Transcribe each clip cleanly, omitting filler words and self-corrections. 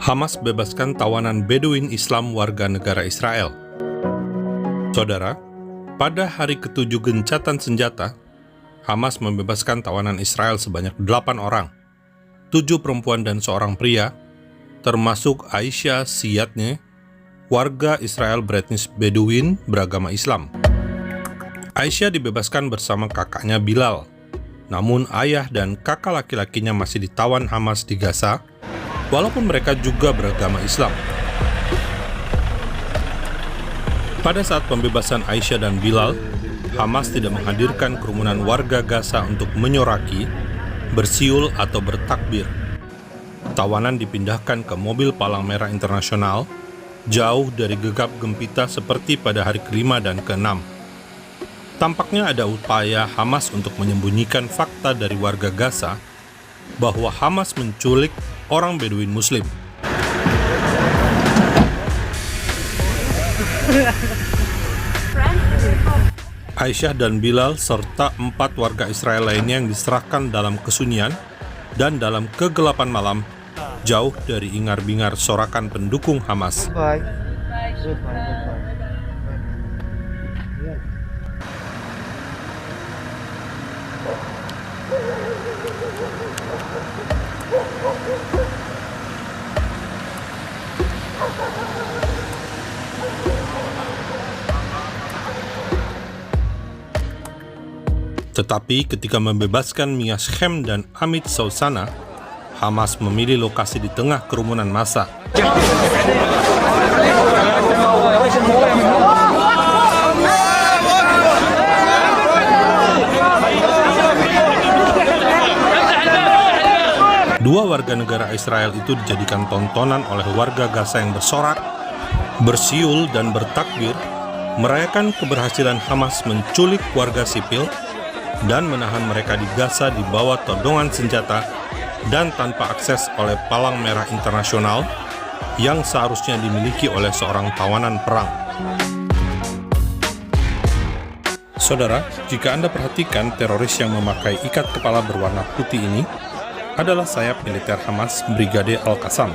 Hamas bebaskan tawanan Beduin Islam warga negara Israel. Saudara, pada hari ke-7 gencatan senjata, Hamas membebaskan tawanan Israel sebanyak 8 orang, 7 perempuan dan seorang pria, termasuk Aisyah Siyadne, warga Israel beretnis Beduin beragama Islam. Aisyah dibebaskan bersama kakaknya Bilal, namun ayah dan kakak laki-lakinya masih ditawan Hamas di Gaza, walaupun mereka juga beragama Islam. Pada saat pembebasan Aisyah dan Bilal, Hamas tidak menghadirkan kerumunan warga Gaza untuk menyoraki, bersiul atau bertakbir. Tawanan dipindahkan ke mobil Palang Merah Internasional, jauh dari gegap gempita seperti pada hari ke-5 dan ke-6. Tampaknya ada upaya Hamas untuk menyembunyikan fakta dari warga Gaza bahwa Hamas menculik orang Beduin Muslim. Aisyah dan Bilal serta 4 warga Israel lainnya yang diserahkan dalam kesunyian dan dalam kegelapan malam, jauh dari ingar-bingar sorakan pendukung Hamas. Tetapi ketika membebaskan Mia Shechem dan Amit Sousana, Hamas memilih lokasi di tengah kerumunan massa. Dua warga negara Israel itu dijadikan tontonan oleh warga Gaza yang bersorak, bersiul, dan bertakbir, merayakan keberhasilan Hamas menculik warga sipil dan menahan mereka di Gaza di bawah todongan senjata dan tanpa akses oleh Palang Merah Internasional yang seharusnya dimiliki oleh seorang tawanan perang. Saudara, jika Anda perhatikan teroris yang memakai ikat kepala berwarna putih ini adalah sayap militer Hamas Brigade Al-Qassam.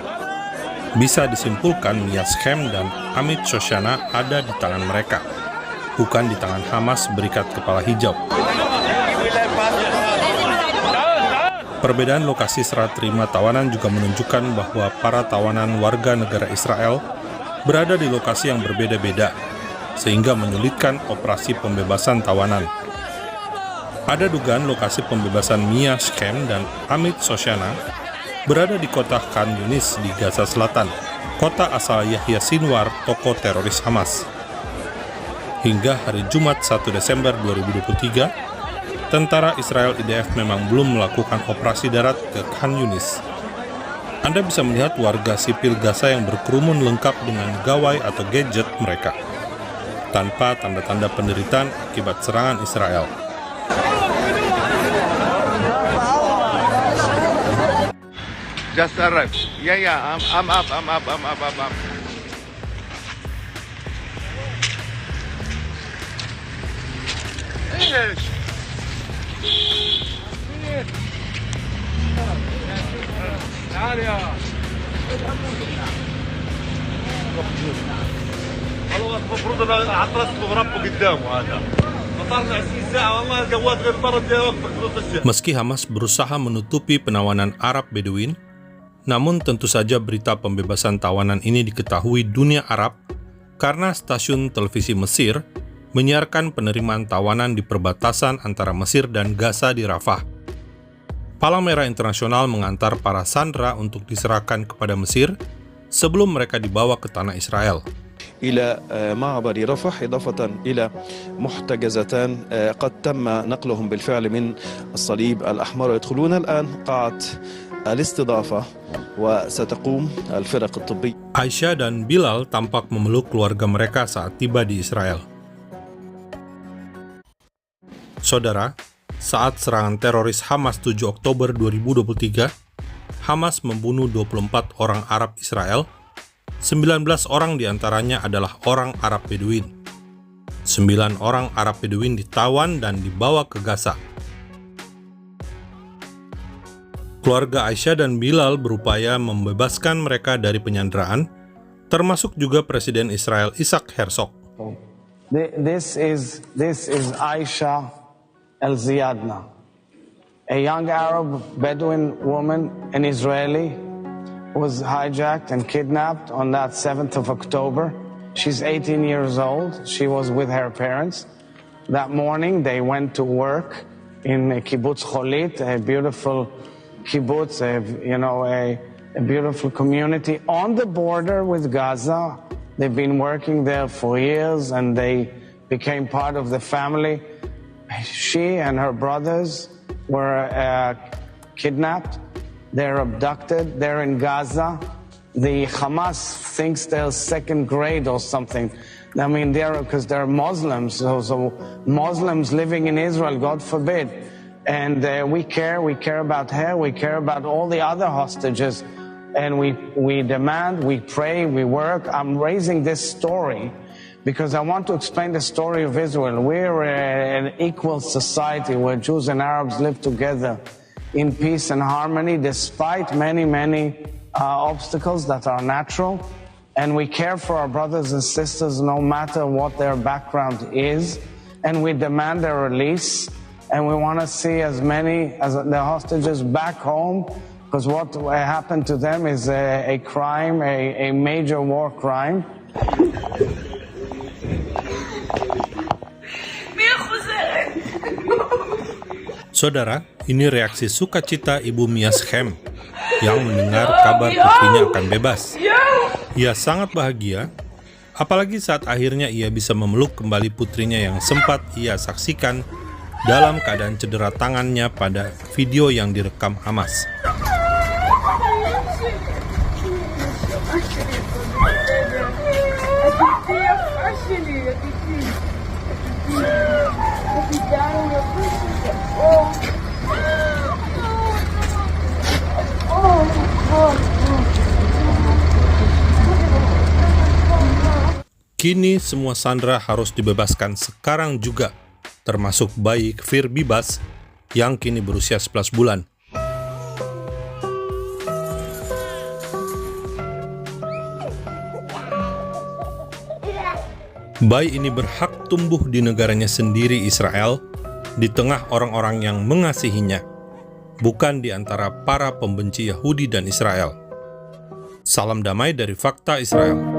Bisa disimpulkan Mia Shechem dan Amit Sousana ada di tangan mereka, bukan di tangan Hamas berikat kepala hijau. Perbedaan lokasi serah terima tawanan juga menunjukkan bahwa para tawanan warga negara Israel berada di lokasi yang berbeda-beda, sehingga menyulitkan operasi pembebasan tawanan. Ada dugaan lokasi pembebasan Mia Shechem dan Amit Sousana berada di kota Khan Yunis di Gaza Selatan, kota asal Yahya Sinwar, tokoh teroris Hamas. Hingga hari Jumat 1 Desember 2023, tentara Israel IDF memang belum melakukan operasi darat ke Khan Yunis. Anda bisa melihat warga sipil Gaza yang berkerumun lengkap dengan gawai atau gadget mereka, tanpa tanda-tanda penderitaan akibat serangan Israel. Just arrived. Yeah, I'm up. تعال يا والله المفروض انا عطرت غرفه قدامه هذا فطرنا 20 ساعه والله الجواد غير برد يا وقت. Meski Hamas berusaha menutupi penawanan Arab Beduin, namun tentu saja berita pembebasan tawanan ini diketahui dunia Arab karena stasiun televisi Mesir menyiarkan penerimaan tawanan di perbatasan antara Mesir dan Gaza di Rafah. Palang Merah Internasional mengantar para sandera untuk diserahkan kepada Mesir sebelum mereka dibawa ke tanah Israel. إلى معبر رفح إضافة إلى محتجزتان قد تم نقلهم بالفعل من الصليب الأحمر يدخلون الآن قاعة الاستضافة وستقوم الفرق الطبية. Aisyah dan Bilal tampak memeluk keluarga mereka saat tiba di Israel. Saudara, saat serangan teroris Hamas 7 Oktober 2023, Hamas membunuh 24 orang Arab Israel, 19 orang diantaranya adalah orang Arab Beduin. 9 orang Arab Beduin ditawan dan dibawa ke Gaza. Keluarga Aisyah dan Bilal berupaya membebaskan mereka dari penyanderaan, termasuk juga Presiden Israel Isaac Herzog. This is Aisha El-Ziadna, a young Arab Bedouin woman, an Israeli, was hijacked and kidnapped on that 7th of October. She's 18 years old. She was with her parents. That morning, they went to work in Kibbutz Cholit, a beautiful kibbutz, a beautiful community on the border with Gaza. They've been working there for years, and they became part of the family. She and her brothers were kidnapped. They're abducted. They're in Gaza. The Hamas thinks they're second grade or something. I mean, because they're Muslims, so Muslims living in Israel, God forbid. And we care about her, we care about all the other hostages. And we demand, we pray, we work. I'm raising this story because I want to explain the story of Israel. We're an equal society where Jews and Arabs live together in peace and harmony, despite many obstacles that are natural. And we care for our brothers and sisters no matter what their background is. And we demand their release. And we want to see as many as the hostages back home, because what happened to them is a crime, a major war crime. Saudara, ini reaksi sukacita Ibu Mia Schem yang mendengar kabar putrinya akan bebas. Ia sangat bahagia, apalagi saat akhirnya ia bisa memeluk kembali putrinya yang sempat ia saksikan dalam keadaan cedera tangannya pada video yang direkam Hamas. Kini semua sandera harus dibebaskan sekarang juga, termasuk bayi Kfir Bibas yang kini berusia 11 bulan. Bayi ini berhak tumbuh di negaranya sendiri Israel, di tengah orang-orang yang mengasihinya, bukan di antara para pembenci Yahudi dan Israel. Salam damai dari Fakta Israel.